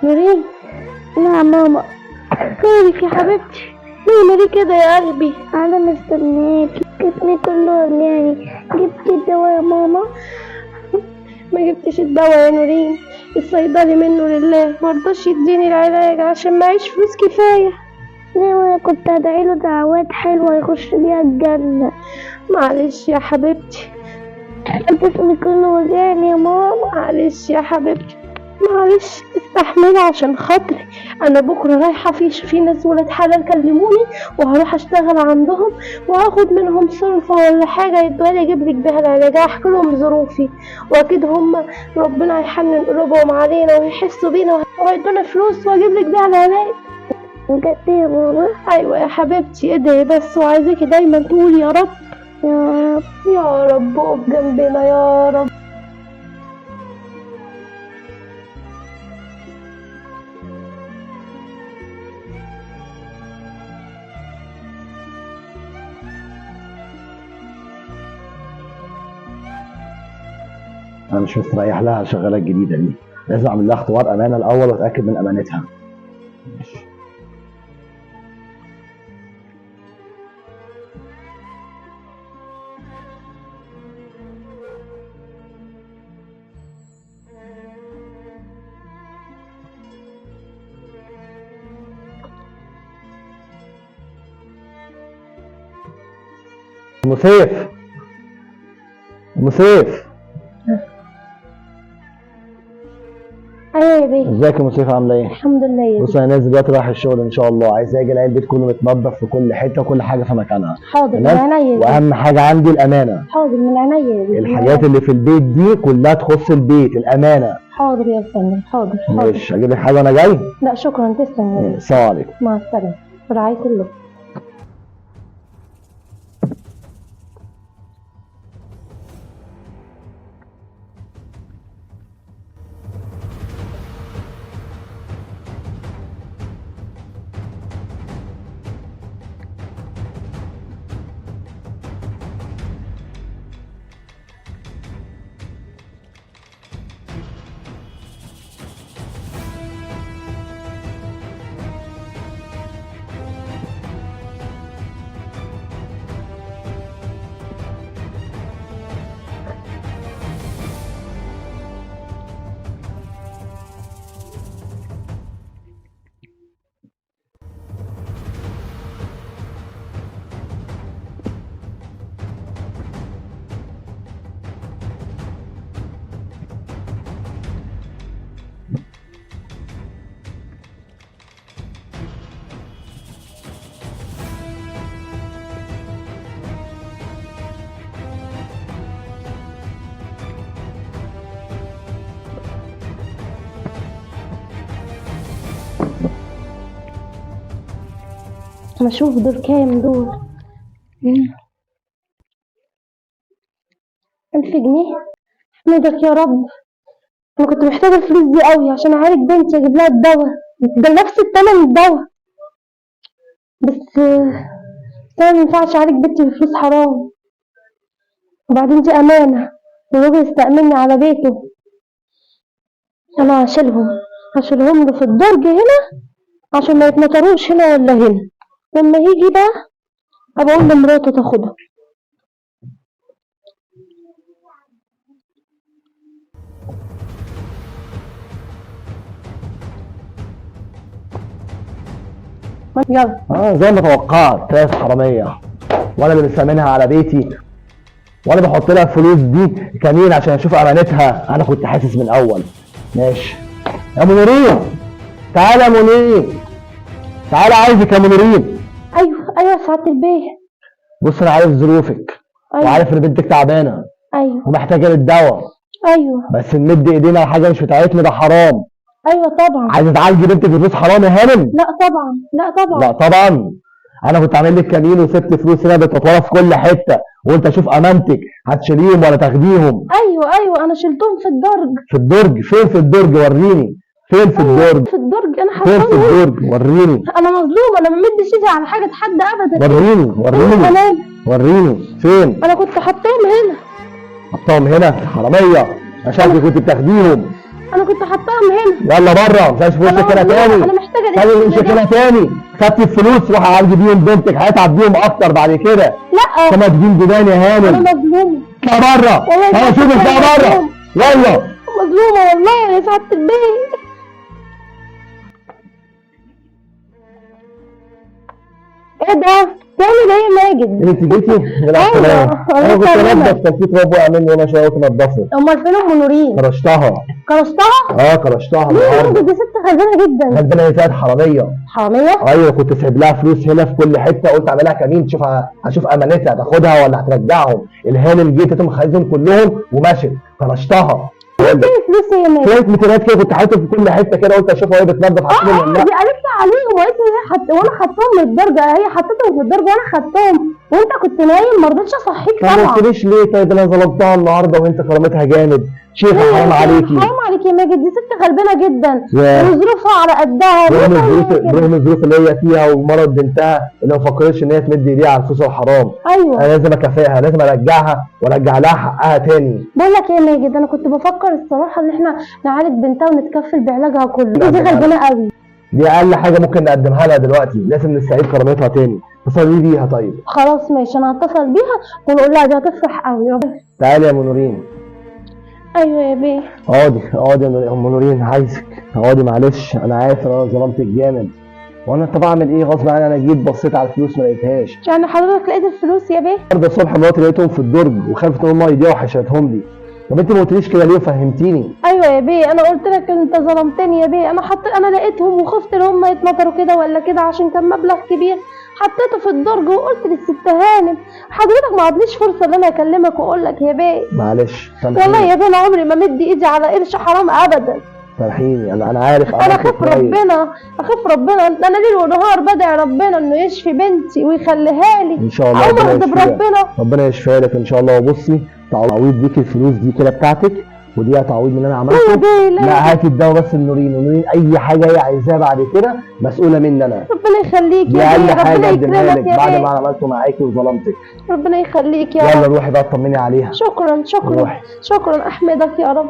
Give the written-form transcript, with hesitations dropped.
نورين. لا ماما. مالك يا حبيبتي؟ ليه كده يا قلبي؟ انا مستنياكي، جسمي كله وجعني. جبتي الدواء يا ماما؟ ما جبتش الدواء يا نورين، الصيدلي منه لله مرضاش يديني العلاج عشان معيش فلوس كفاية. ليه؟ وانا كنت هدعيله دعوات حلوة يخش بيها الجنة. معلش يا حبيبتي، جسمي كله وجعني يا ماما. معلش يا حبيبتي، معلش استحملي عشان خاطري. انا بكره رايحه في ناس ولاد حلال كلموني وهروح اشتغل عندهم وهاخد منهم صرفه ولا حاجه يدوها اجيب لك بيها العلاج. احكي لهم ظروفي واكيد هم ربنا هيحنن قلوبهم علينا ويحسوا بينا وهيدونا فلوس واجيب لك بيها العلاج. بجد يا ماما؟ ايوه يا حبيبتي، ادعي بس وعايزاكي دايما تقولي يا رب يا رب يا رب اقف جنبنا يا رب. انا مش مستريح لها الشغاله الجديده دي، لازم اعمل لها اختبار امانه الاول واتاكد من امانتها. ماشي. ام سيف، ام سيف. ايوه يا بيه. ازيك يا ام سيف، عامله ايه؟ الحمد لله يا بص، انا نازل دلوقتي رايح الشغل ان شاء الله، عايز اجي الاقي البيت كله متنضف في كل حته وكل حاجه في مكانها. حاضر من تمام؟ عينيا. واهم حاجه عندي الامانه. حاضر من عينيا. الحاجات اللي في البيت دي كلها تخص البيت، الامانه. حاضر يا فندم، حاضر. ماشي، اجيب لك حاجه وانا جاي؟ لا شكرا، تسلم. السلام عليكم. مع السلامه، برعاية الله. ما اشوف دول كام دول. 1000 جنيه. احمدك يا رب، انا كنت محتاجه الفلوس دي قوي عشان اعالج بنتي اجيب لها الدواء، ده نفس الثمن الدواء. بس انا ما ينفعش اعالج بنتي بفلوس، حرام. وبعدين دي امانه والراجل استأمني على بيته. انا هشيلهم له في الدرج هنا عشان ما يتنطروش هنا ولا هنا. لما يجي بقى ابقى اقول لمراته تاخدها. يلا. زي ما توقعت، 3 حراميه، وانا اللي مستأمنها على بيتي، وانا بحط لها الفلوس دي كمين عشان اشوف امانتها. انا كنت حاسس من الاول. ماشي يا منيرين، تعالى يا منيرين، تعالى، عايزك يا منيرين. ايوه سعاده البيه. بص، انا عارف ظروفك. أيوة. وعارف ان بنتك تعبانه. ايوه. ومحتاجه للدواء. ايوه. بس نمد ايدينا على حاجه مش بتاعتنا، ده حرام. ايوه طبعا. عايزه تعالجي بنتك بفلوس حرام يا هانم؟ لا طبعا، لا طبعا. لا طبعا. انا كنت عامل لك كمين وسبت فلوس هنا بتتوفر في كل حته، وانت اشوف امانتك هتشيليهم ولا تاخديهم؟ ايوه انا شلتهم في الدرج. في الدرج؟ فين في الدرج؟ وريني فين في الدرج. في الدرج انا فين حاطه. في الدرج؟ وريني. انا مظلومه، انا ما مدش ايدي على حاجه حد ابدا. وريني وريني فين؟ انا كنت حطاهم هنا. حطهم هنا حراميه، انا شايفك كنت بتاخديهم. انا كنت حطاهم هنا. يلا بره، مش عايز في وشك هنا تاني. انا محتاجه خلي وشك هنا تاني. خدت الفلوس روح عالجي بيهم بنتك، هيتعب بيهم اكتر بعد كده. لا كما تجيب ديدان يا هانم. انا مظلومه. اطلع بره، انا اشوفك بقى بره. يلا مظلومه والله يا سعاده البيت. ايه ده؟ بتعمل ايه يا ماجد؟ انت جيتي؟ أيوة، انا كنت الله انضف، كان في تراب وقع مني وانا شويه انضفه. امال فين ام نورين؟ كرشتها. كرشتها؟ كرشتها ليه يا النهارده. ماجد؟ دي ست غلبانه جدا. غلبانه هي طلعت حراميه. حراميه؟ ايوه كنت سايب لها فلوس هنا في كل حته، قلت اعملها كمين تشوف هشوف امانتها هتاخدها ولا هترجعهم. الهانم جيت تقوم خدتهم كلهم ومشت. كرشتها. فين الفلوس يا ماجد؟ شويه مترات كده كنت حاططهم في كل حته كده، قلت اشوفها وهي بتنضف حاططهم ولا لا. دي قالت لي عليهم وقالت لي وانا خدتهم من الدرجه، هي حطيتهم في الدرجه وانا خدتهم وانت كنت نايم ما رضيتش اصحيك طب ما طبعا. قلتليش ليه؟ طيب انا ظلمتها النهارده وانت كرامتها جامد. شيخه حرام عليكي. حرام عليكي يا ماجد، دي ست غلبانه جدا ياه. وظروفها على قدها. برغم الظروف اللي هي فيها ومرض بنتها اللي ما فكرتش ان هي تمد ايديها على الفلوس الحرام. ايوه انا لازم اكافئها، لازم ارجعها وارجع لها حقها تاني. بقول لك ايه يا ماجد، انا كنت بفكر الصراحه ان احنا نعالج بنتها ونتكفل بعلاجها كله. دي غلبانه قوي. دي اقل حاجه ممكن نقدمها لها دلوقتي، لازم نستعيد كرامتها تاني. اتصلي بيها طيب. خلاص ماشي، انا هتصل بيها ونقول لها دي هتفرح قوي. تعالي يا ام نورين. ايوه يا بيه. اقعدي يا ام نورين، عايزك اقعدي. معلش انا عارف ان انا ظلمتك جامد، وانا طب اعمل ايه غصب عني. انا جيت بصيت على الفلوس ما لقيتهاش. يعني حضرتك لقيت الفلوس يا بيه؟ النهارده الصبح مراتي لقيتهم في الدرج وخافت ان هم يضيعوا وحشتهم لي. طب انت ما قلتليش كده ليه وفهمتيني؟ ايوه يا بيه، انا قلت لك انت ظلمتني يا بيه. انا لقيتهم وخفت ان هم يتنطروا كده ولا كده عشان كان مبلغ كبير، حطيته في الدرج وقلت للست هانم. حضرتك ما عادليش فرصه ان انا اكلمك واقول لك يا بيه. معلش والله يا بيه انا عمري ما مد ايدي على قرش حرام ابدا. سامحيني، انا عارف. انا اخاف ربنا، اخاف ربنا. انا ليل ونهار بدعي ربنا انه يشفي بنتي ويخليها لي. ان شاء الله او ربنا مرض يشفيها. بربنا. ربنا يشفيها لك ان شاء الله. وبصي تعويض ديك الفلوس دي كده بتاعتك، ودي تعويض من اللي انا لا عملته. يا بيه لا. لا هاتي الدواء بس لنورين، ونورين اي حاجه هي عايزاها بعد كده مسؤوله مني انا. ربنا يخليك دي يا اقل بيه، حاجه ربنا اقدمها لك يكرمك يا بعد ما بيه. انا عملته معاكي وظلمتك. ربنا يخليك يا يلا رب. روحي بقى اطمني عليها. شكرا روحي. شكرا احمدك يا رب.